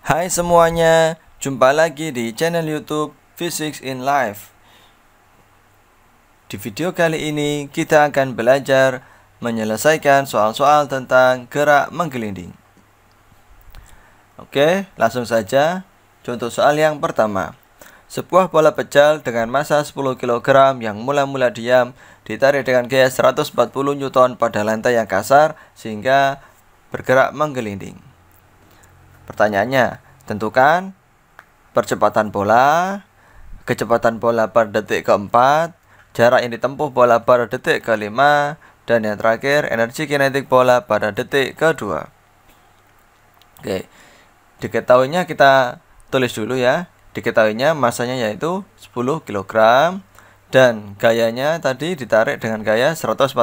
Hai semuanya, jumpa lagi di channel YouTube Physics in Life. Di video kali ini kita akan belajar menyelesaikan soal-soal tentang gerak menggelinding. Oke, langsung saja. Contoh soal yang pertama. Sebuah bola pecal dengan massa 10 kg yang mula-mula diam ditarik dengan gaya 140 Newton pada lantai yang kasar sehingga bergerak menggelinding. Pertanyaannya, tentukan percepatan bola, kecepatan bola per detik keempat, jarak yang ditempuh bola pada detik kelima, dan yang terakhir energi kinetik bola pada detik kedua. Oke, diketahuinya kita tulis dulu ya. Diketahuinya masanya yaitu 10 kg dan gayanya tadi ditarik dengan gaya 140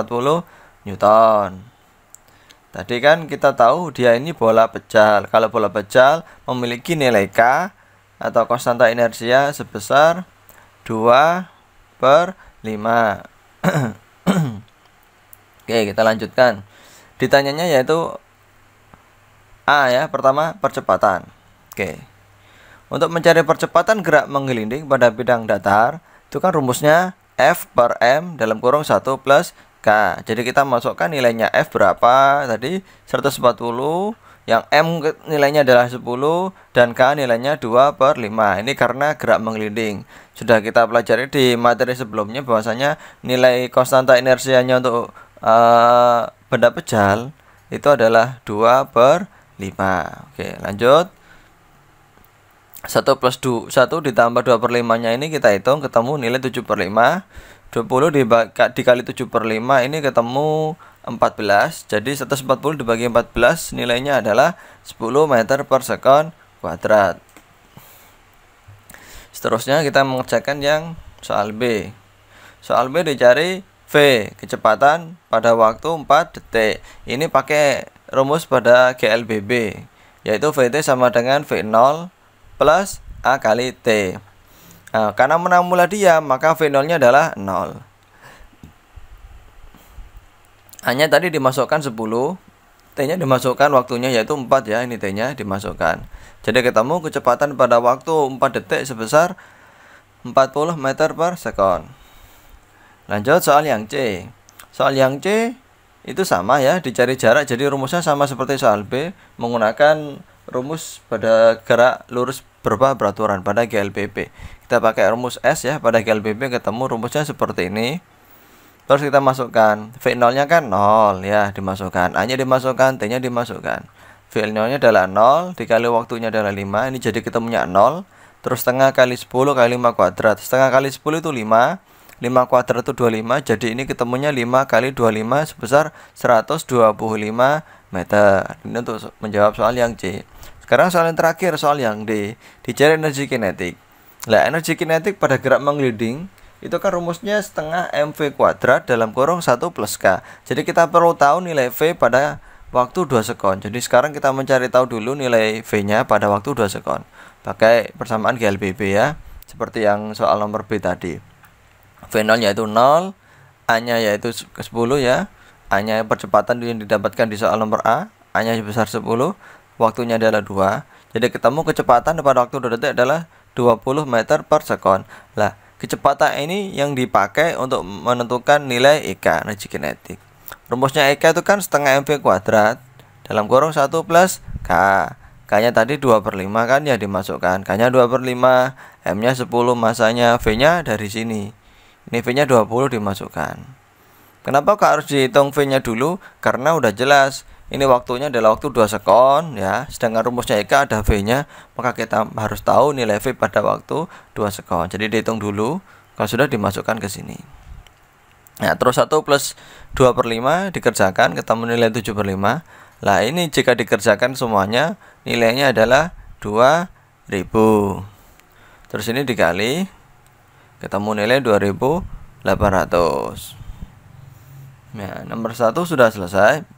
Newton. Tadi kan kita tahu dia ini bola pecal. Kalau bola pecal memiliki nilai K atau konstanta inersia sebesar 2/5. Oke, kita lanjutkan. Ditanyanya yaitu A ya, pertama percepatan. Oke. Untuk mencari percepatan gerak menggelinding pada bidang datar, itu kan rumusnya F per M dalam kurung 1 plus K. Jadi kita masukkan nilainya F berapa tadi? 140, yang M nilainya adalah 10 dan K nilainya 2/5. Ini karena gerak menggelinding. Sudah kita pelajari di materi sebelumnya bahwasanya nilai konstanta inersianya untuk benda pecal itu adalah 2/5. Oke, lanjut. 1 plus 1 ditambah 2/5 nya ini kita hitung ketemu nilai 7/5. 20 dikali 7/5 ini ketemu 14. Jadi 140 dibagi 14 nilainya adalah 10 meter per sekon kuadrat. Seterusnya kita mengerjakan yang soal B. Soal B dicari V, kecepatan pada waktu 4 detik. Ini pakai rumus pada GLBB, yaitu VT sama dengan V0 plus A kali T. Nah, karena menang mula diam, maka V0 nya adalah 0. Hanya tadi dimasukkan 10, T nya dimasukkan waktunya yaitu 4 ya, ini T nya dimasukkan. Jadi ketemu kecepatan pada waktu 4 detik sebesar 40 meter per sekon. Lanjut soal yang C. Soal yang C itu sama ya, dicari jarak, jadi rumusnya sama seperti soal B, menggunakan rumus pada gerak lurus berubah beraturan pada GLBB. Kita pakai rumus S ya, pada GLBB ketemu rumusnya seperti ini. Terus kita masukkan V0 nya kan 0 ya, dimasukkan A nya dimasukkan, T nya dimasukkan. V0 nya adalah 0 dikali waktunya adalah 5. Ini jadi ketemunya 0. Terus setengah kali 10 kali 5 kuadrat. Setengah kali 10 itu 5. 5 kuadrat itu 25. Jadi ini ketemunya 5 kali 25 sebesar 125 meter. Ini untuk menjawab soal yang C. Sekarang soal yang terakhir, soal yang D. Dicari energi kinetik. Nah, energi kinetik pada gerak menggelinding itu kan rumusnya setengah mv kuadrat dalam kurung 1 plus K. Jadi kita perlu tahu nilai V pada waktu 2 sekon. Jadi sekarang kita mencari tahu dulu nilai V nya pada waktu 2 sekon. Pakai persamaan GLBB ya, seperti yang soal nomor B tadi. V0 nya itu 0, A nya yaitu 10 ya. A nya percepatan yang didapatkan di soal nomor A nya sebesar 10, waktunya adalah 2. Jadi ketemu kecepatan pada waktu 2 detik adalah 20 meter per sekon. Lah, kecepatan ini yang dipakai untuk menentukan nilai EK, energi kinetik. Rumusnya EK itu kan setengah mv kuadrat dalam kurung 1 plus K. K nya tadi 2/5 kan ya, dimasukkan. K nya 2/5, M nya 10 masanya, V nya dari sini. Ini V nya 20 dimasukkan. Kenapa kok harus dihitung V nya dulu? Karena udah jelas ini waktunya adalah waktu 2 sekon ya. Sedangkan rumusnya EK ada V nya, maka kita harus tahu nilai V pada waktu 2 sekon. Jadi dihitung dulu, kalau sudah dimasukkan ke sini. Nah, terus 1 plus 2/5 dikerjakan, ketemu nilai 7/5. Lah, ini jika dikerjakan semuanya nilainya adalah 2000. Terus ini dikali, ketemu nilai 2800. Nah, nomor 1 sudah selesai.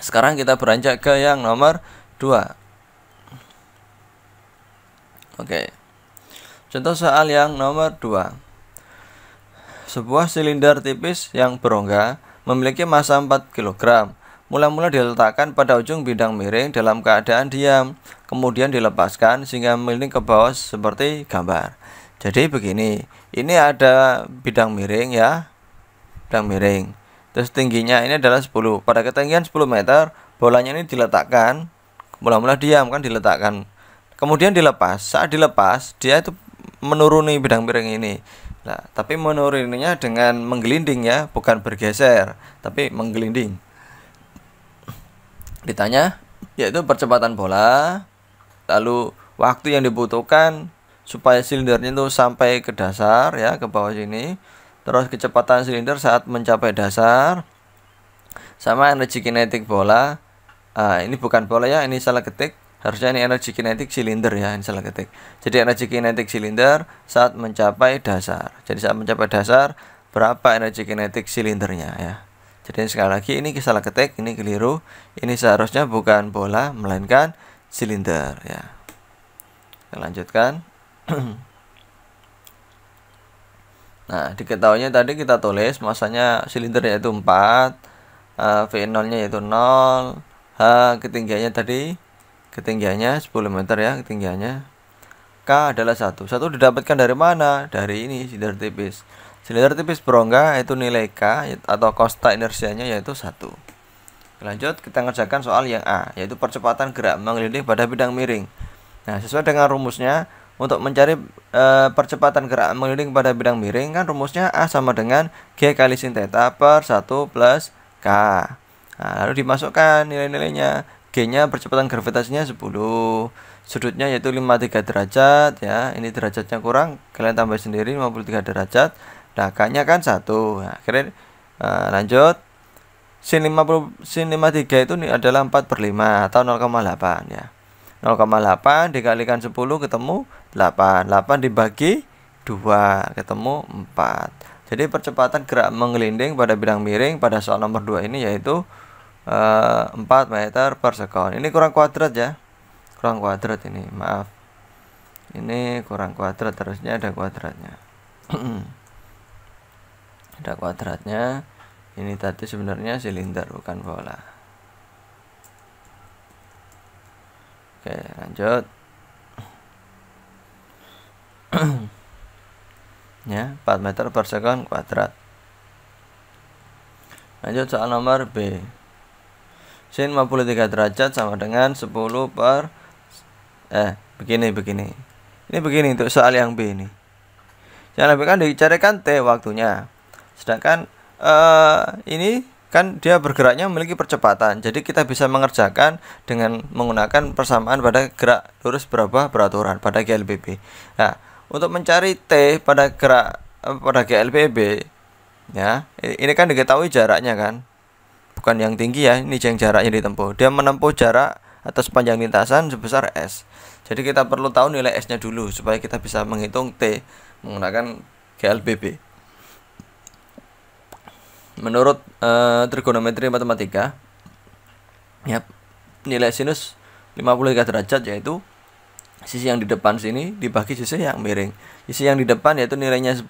Sekarang kita beranjak ke yang nomor 2. Oke. Contoh soal yang nomor 2. Sebuah silinder tipis yang berongga memiliki massa 4 kg mula-mula diletakkan pada ujung bidang miring dalam keadaan diam, kemudian dilepaskan sehingga miring ke bawah seperti gambar. Jadi begini, ini ada bidang miring ya, bidang miring. Terus tingginya ini adalah 10. Pada ketinggian 10 meter, bolanya ini diletakkan, mula-mula diam kan diletakkan. Kemudian dilepas. Saat dilepas, dia itu menuruni bidang miring ini. Nah, tapi menuruninya dengan menggelinding ya, bukan bergeser, tapi menggelinding. Ditanya, yaitu percepatan bola, lalu waktu yang dibutuhkan supaya silindernya itu sampai ke dasar ya, ke bawah sini. Terus kecepatan silinder saat mencapai dasar, sama energi kinetik bola. Ini bukan bola ya, ini salah ketik. Harusnya ini energi kinetik silinder ya, ini salah ketik. Jadi energi kinetik silinder saat mencapai dasar. Jadi saat mencapai dasar, berapa energi kinetik silindernya ya. Jadi sekali lagi ini salah ketik, ini keliru. Ini seharusnya bukan bola melainkan silinder ya. Kita lanjutkan. Nah, diketahuinya tadi kita tulis masanya silinder yaitu 4, V0-nya yaitu 0, H ketinggiannya tadi, ketinggiannya 10 meter ya, ketinggiannya. K adalah 1. 1 didapatkan dari mana? Dari ini, silinder tipis. Silinder tipis berongga itu nilai K atau kosta inersianya yaitu 1. Lanjut, kita ngerjakan soal yang A, yaitu percepatan gerak mengelilingi pada bidang miring. Nah, sesuai dengan rumusnya, untuk mencari percepatan gerak mengelilingi pada bidang miring, kan rumusnya A sama dengan G kali sin theta per 1 plus K. Nah, lalu dimasukkan nilai-nilainya. G-nya percepatan gravitasinya 10, sudutnya yaitu 53 derajat ya. Ini derajatnya kurang, kalian tambah sendiri 53 derajat. Nah, K-nya kan 1. Nah, akhirnya lanjut. Sin 53 itu adalah 4/5 atau 0,8 ya. 0,8 dikalikan 10 ketemu 8. 8 dibagi 2 ketemu 4. Jadi percepatan gerak menggelinding pada bidang miring pada soal nomor 2 ini yaitu 4 meter per sekon. Ini kurang kuadrat ya. Kurang kuadrat ini, maaf. Ini kurang kuadrat, terusnya ada kuadratnya. Ada kuadratnya. Ini tadi sebenarnya silinder bukan bola. Oke, lanjut. Ya, 4 meter per sekon kuadrat. Lanjut soal nomor B. Sin 53 derajat sama dengan 10 per begini. Ini begini untuk soal yang B ini. Yang lebih kan dicarikan T waktunya. Sedangkan ini kan dia bergeraknya memiliki percepatan. Jadi kita bisa mengerjakan dengan menggunakan persamaan pada gerak lurus berubah beraturan pada GLBB. Nah, untuk mencari T pada gerak pada GLBB ya, ini kan diketahui jaraknya kan. Bukan yang tinggi ya, ini yang jaraknya ditempuh. Dia menempuh jarak atas panjang lintasan sebesar S. Jadi kita perlu tahu nilai S-nya dulu supaya kita bisa menghitung T menggunakan GLBB. Menurut trigonometri matematika, ya, nilai sinus 53 derajat yaitu sisi yang di depan sini dibagi sisi yang miring. Sisi yang di depan yaitu nilainya 10,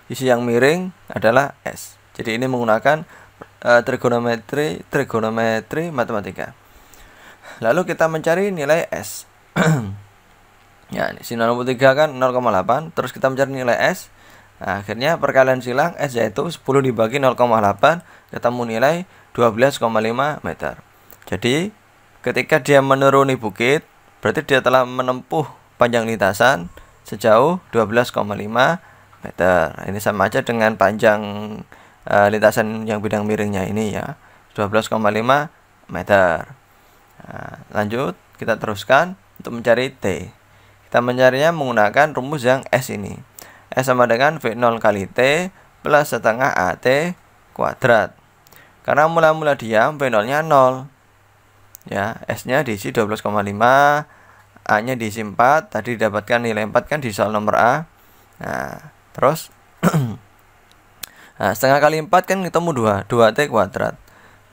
sisi yang miring adalah S. Jadi ini menggunakan trigonometri matematika. Lalu kita mencari nilai S. Ya, sin 63 kan 0,8, terus kita mencari nilai S. Nah, akhirnya perkalian silang S yaitu 10 dibagi 0,8 ketemu nilai 12,5 meter. Jadi ketika dia menuruni bukit, berarti dia telah menempuh panjang lintasan sejauh 12,5 meter. Ini sama aja dengan panjang lintasan yang bidang miringnya ini ya, 12,5 meter. Nah, lanjut kita teruskan untuk mencari T. Kita mencarinya menggunakan rumus yang S ini. S sama dengan V0 kali T plus setengah AT kuadrat. Karena mula-mula diam, V0-nya 0. Ya, S-nya diisi 12,5, A-nya diisi 4. Tadi didapatkan nilai 4 kan di soal nomor A. Nah, terus nah, setengah kali 4 kan ketemu 2T kuadrat.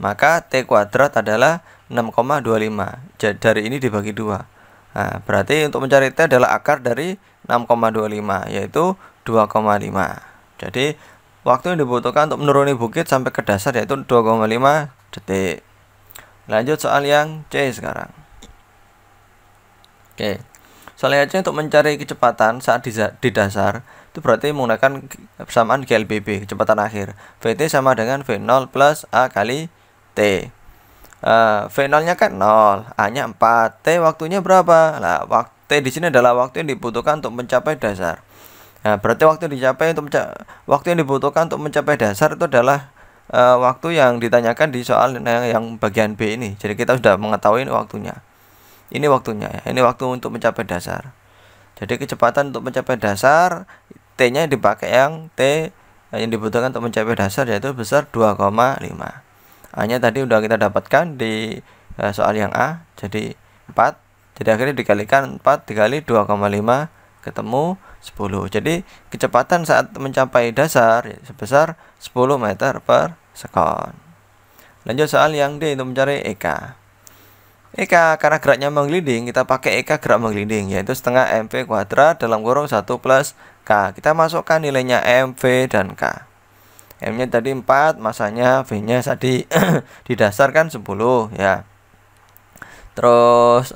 Maka T kuadrat adalah 6,25. Dari ini dibagi 2. Nah, berarti untuk mencari T adalah akar dari 6,25 yaitu 2,5. Jadi waktu yang dibutuhkan untuk menuruni bukit sampai ke dasar yaitu 2,5 detik. Lanjut soal yang C sekarang. Oke. Soal yang C untuk mencari kecepatan saat di dasar itu berarti menggunakan persamaan GLBB, kecepatan akhir. VT sama dengan V0 plus A kali T. V0 nya kan 0, A nya 4, T waktunya berapa? Nah, T di sini adalah waktu yang dibutuhkan untuk mencapai dasar. Nah, berarti waktu yang dibutuhkan untuk mencapai dasar itu adalah waktu yang ditanyakan di soal yang bagian B ini. Jadi kita sudah mengetahui waktunya. Ini waktunya ya. Ini waktu untuk mencapai dasar. Jadi kecepatan untuk mencapai dasar T-nya dipakai yang T yang dibutuhkan untuk mencapai dasar yaitu besar 2,5. A-nya tadi udah kita dapatkan di soal yang A, jadi 4. Jadi akhirnya dikalikan 4 dikali 2,5 ketemu 10. Jadi kecepatan saat mencapai dasar sebesar 10 meter per sekon. Lanjut soal yang D untuk mencari EK. EK karena geraknya menggelinding, kita pakai EK gerak menggelinding yaitu setengah mv kuadrat dalam kurung 1 plus K. Kita masukkan nilainya mv dan K. M-nya tadi 4, masanya V-nya tadi didasarkan 10 ya. Terus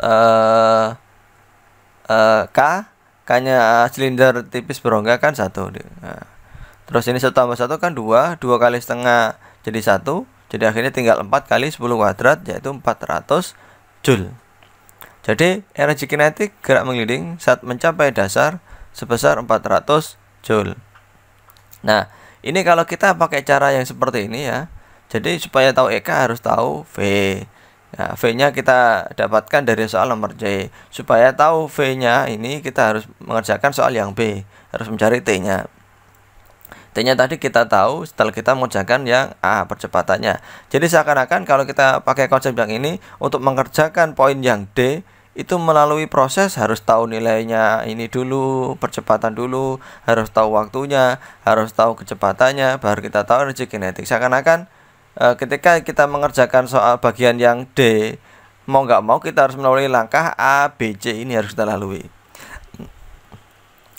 K-nya silinder tipis berongga kan 1. Nah, terus ini 1 tambah 1 kan 2 kali setengah jadi 1. Jadi akhirnya tinggal 4 kali 10 kuadrat yaitu 400 Joule. Jadi energi kinetik gerak menggelinding saat mencapai dasar sebesar 400 Joule. Nah, ini kalau kita pakai cara yang seperti ini ya. Jadi supaya tahu EK harus tahu V. Ya, V-nya kita dapatkan dari soal nomor C. Supaya tahu V-nya ini kita harus mengerjakan soal yang B. Harus mencari T-nya. T-nya tadi kita tahu setelah kita mengerjakan yang A, percepatannya. Jadi seakan-akan kalau kita pakai konsep yang ini untuk mengerjakan poin yang D itu melalui proses harus tahu nilainya ini dulu, percepatan dulu, harus tahu waktunya, harus tahu kecepatannya, baru kita tahu energi kinetik. Seakan-akan ketika kita mengerjakan soal bagian yang D, mau nggak mau kita harus melalui langkah A, B, C ini harus kita lalui.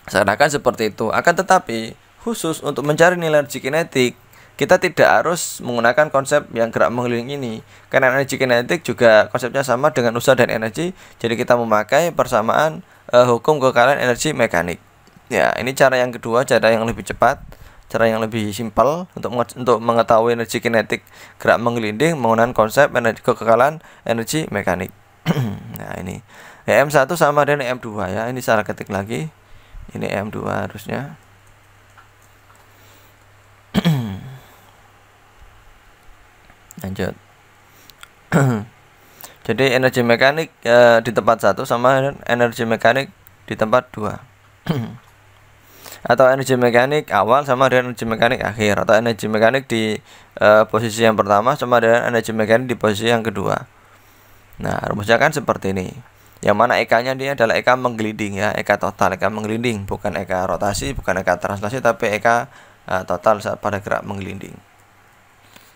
Seakan-akan seperti itu. Akan tetapi khusus untuk mencari nilai energi kinetik, kita tidak harus menggunakan konsep yang gerak mengelilingi ini. Karena energi kinetik juga konsepnya sama dengan usaha dan energi. Jadi kita memakai persamaan hukum kekalian energi mekanik. Ya, ini cara yang kedua, cara yang lebih cepat, cara yang lebih simpel untuk mengetahui energi kinetik gerak menggelinding menggunakan konsep energi kekekalan energi mekanik. Nah, ini ya, M1 sama dengan M2 ya. Ini salah ketik lagi. Ini M2 harusnya. Lanjut. Jadi energi mekanik di tempat 1 sama energi mekanik di tempat 2. Atau energi mekanik awal sama dengan energi mekanik akhir, atau energi mekanik di posisi yang pertama sama dengan energi mekanik di posisi yang kedua. Nah, rumusnya kan seperti ini. Yang mana EK-nya dia adalah EK menggelinding ya, EK total, EK menggelinding, bukan EK rotasi, bukan EK translasi, tapi EK total pada gerak menggelinding.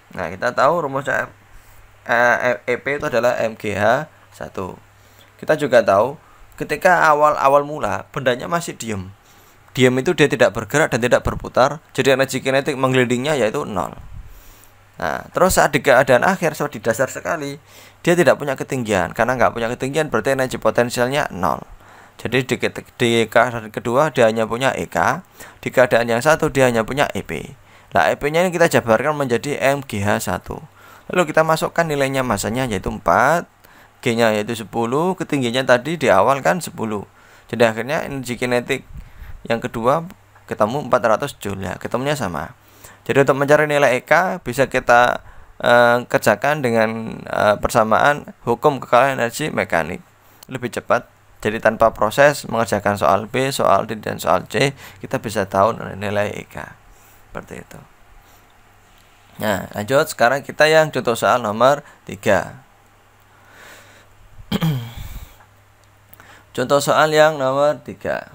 Nah, kita tahu rumusnya EP itu adalah MGH 1. Kita juga tahu ketika awal mula bendanya masih diam. Diam itu dia tidak bergerak dan tidak berputar. Jadi energi kinetik menggelindingnya yaitu 0. Nah, terus saat di keadaan akhir, saat di dasar sekali, dia tidak punya ketinggian. Karena nggak punya ketinggian berarti energi potensialnya 0. Jadi di keadaan kedua dia hanya punya EK. Di keadaan yang satu dia hanya punya EP. Nah, EP-nya ini kita jabarkan menjadi MGH 1. Lalu kita masukkan nilainya, masanya yaitu 4, G-nya yaitu 10, ketinggiannya tadi di awal kan 10. Jadi akhirnya energi kinetik yang kedua ketemu 400 Joule ya, ketemunya sama. Jadi untuk mencari nilai EK bisa kita kerjakan dengan persamaan hukum kekalian energi mekanik. Lebih cepat. Jadi tanpa proses mengerjakan soal B, soal D, dan soal C, kita bisa tahu nilai EK. Seperti itu. Nah, lanjut sekarang kita yang contoh soal nomor 3. Contoh soal yang nomor 3.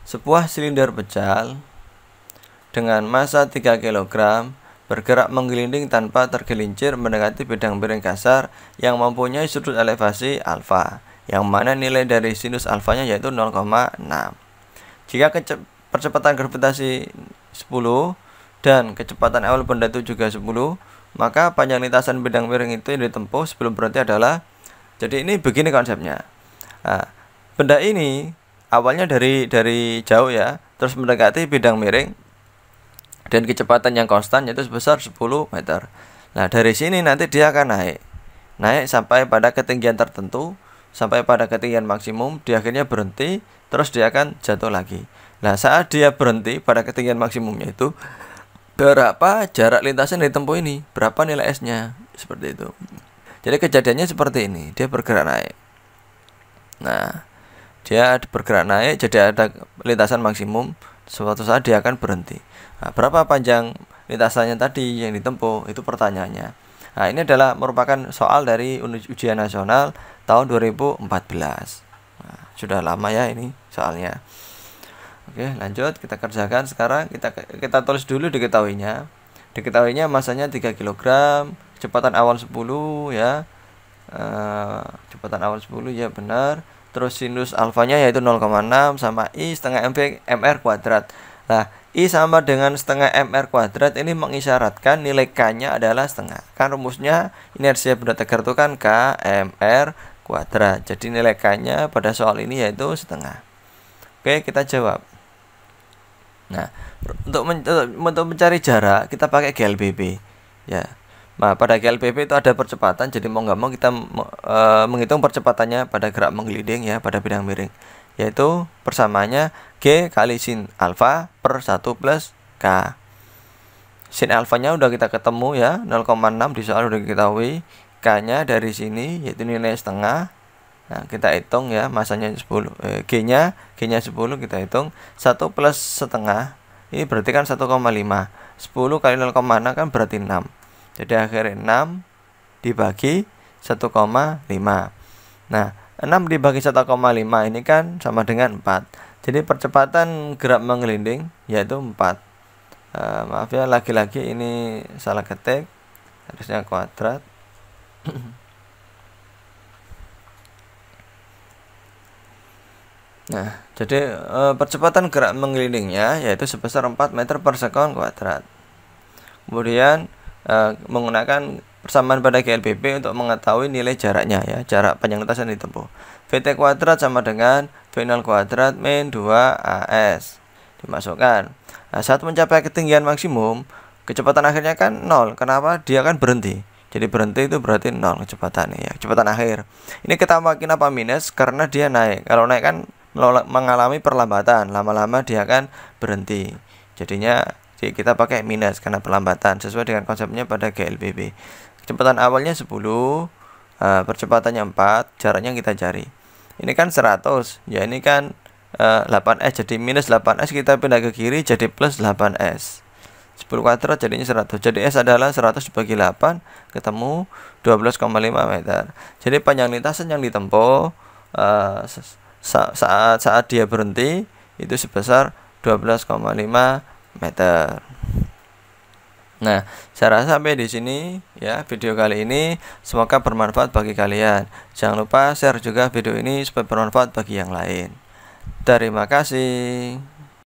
Sebuah silinder pecal dengan massa 3 kg bergerak menggelinding tanpa tergelincir mendekati bidang miring kasar yang mempunyai sudut elevasi alfa, yang mana nilai dari sinus alfanya yaitu 0,6. Jika percepatan gravitasi 10 dan kecepatan awal benda itu juga 10, maka panjang lintasan bidang miring itu yang ditempuh sebelum berhenti adalah, jadi ini begini konsepnya. Nah, benda ini awalnya dari jauh ya, terus mendekati bidang miring dan kecepatan yang konstan yaitu sebesar 10 meter. Nah, dari sini nanti dia akan naik sampai pada ketinggian tertentu, sampai pada ketinggian maksimum, dia akhirnya berhenti, terus dia akan jatuh lagi. Nah, saat dia berhenti pada ketinggian maksimumnya itu, berapa jarak lintasan yang ditempuh ini, berapa nilai S-nya, seperti itu. Jadi kejadiannya seperti ini, dia bergerak naik. Nah, dia bergerak naik, jadi ada lintasan maksimum, suatu saat dia akan berhenti. Nah, berapa panjang lintasannya tadi yang ditempuh, itu pertanyaannya. Nah, ini adalah merupakan soal dari ujian nasional tahun 2014. Nah, sudah lama ya ini soalnya. Oke, lanjut kita kerjakan sekarang. Kita tulis dulu diketahuinya. Diketahuinya masanya 3 kg, kecepatan awal 10 ya. Kecepatan awal 10 ya benar. Terus sinus alfanya yaitu 0,6 sama I setengah mr kuadrat. Nah, I sama dengan setengah mr kuadrat ini mengisyaratkan nilai K-nya adalah setengah. Kan rumusnya inersia benda tegar itu kan K mr kuadrat. Jadi nilai K-nya pada soal ini yaitu setengah. Oke, kita jawab. Nah, untuk mencari jarak kita pakai GLBB ya. Nah, pada GLBB itu ada percepatan, jadi mau nggak mau kita menghitung percepatannya pada gerak menggelinding ya, pada bidang miring, yaitu persamaannya G kali sin alfa per 1 plus K. Sin alfanya udah kita ketemu ya, 0,6 di soal udah diketahui. K-nya dari sini yaitu nilai setengah. Nah, kita hitung ya, masanya 10, G-nya 10 kita hitung, 1 plus setengah, ini berarti kan 1,5. 10 kali 0,6 kan berarti 6. Jadi akhirnya 6 dibagi 1,5. Nah, 6 dibagi 1,5 ini kan sama dengan 4. Jadi percepatan gerak menggelinding yaitu 4. Maaf ya, lagi-lagi ini salah ketik, harusnya kuadrat. Nah, jadi percepatan gerak menggelindingnya yaitu sebesar 4 meter per sekon kuadrat. Kemudian menggunakan persamaan pada GLBB untuk mengetahui nilai jaraknya ya, jarak panjang lintasan ditempuh. VT kuadrat sama dengan V0 kuadrat min 2AS. Dimasukkan. Nah, saat mencapai ketinggian maksimum, kecepatan akhirnya kan 0. Kenapa? Dia kan berhenti. Jadi berhenti itu berarti 0 kecepatannya ya, kecepatan akhir. Ini kita makin apa minus karena dia naik. Kalau naik kan mengalami perlambatan, lama-lama dia akan berhenti. Jadinya kita pakai minus karena perlambatan sesuai dengan konsepnya pada GLBB. Kecepatan awalnya 10, percepatannya 4, jaraknya kita cari. Ini kan 100, ya ini kan 8S, jadi minus 8S kita pindah ke kiri jadi plus 8S. 10 kuadrat jadinya 100. Jadi S adalah 100 dibagi 8, ketemu 12,5 meter. Jadi panjang lintasan yang ditempuh saat dia berhenti itu sebesar 12,5 meter. Nah, saya rasa sampai di sini ya video kali ini, semoga bermanfaat bagi kalian. Jangan lupa share juga video ini supaya bermanfaat bagi yang lain. Terima kasih.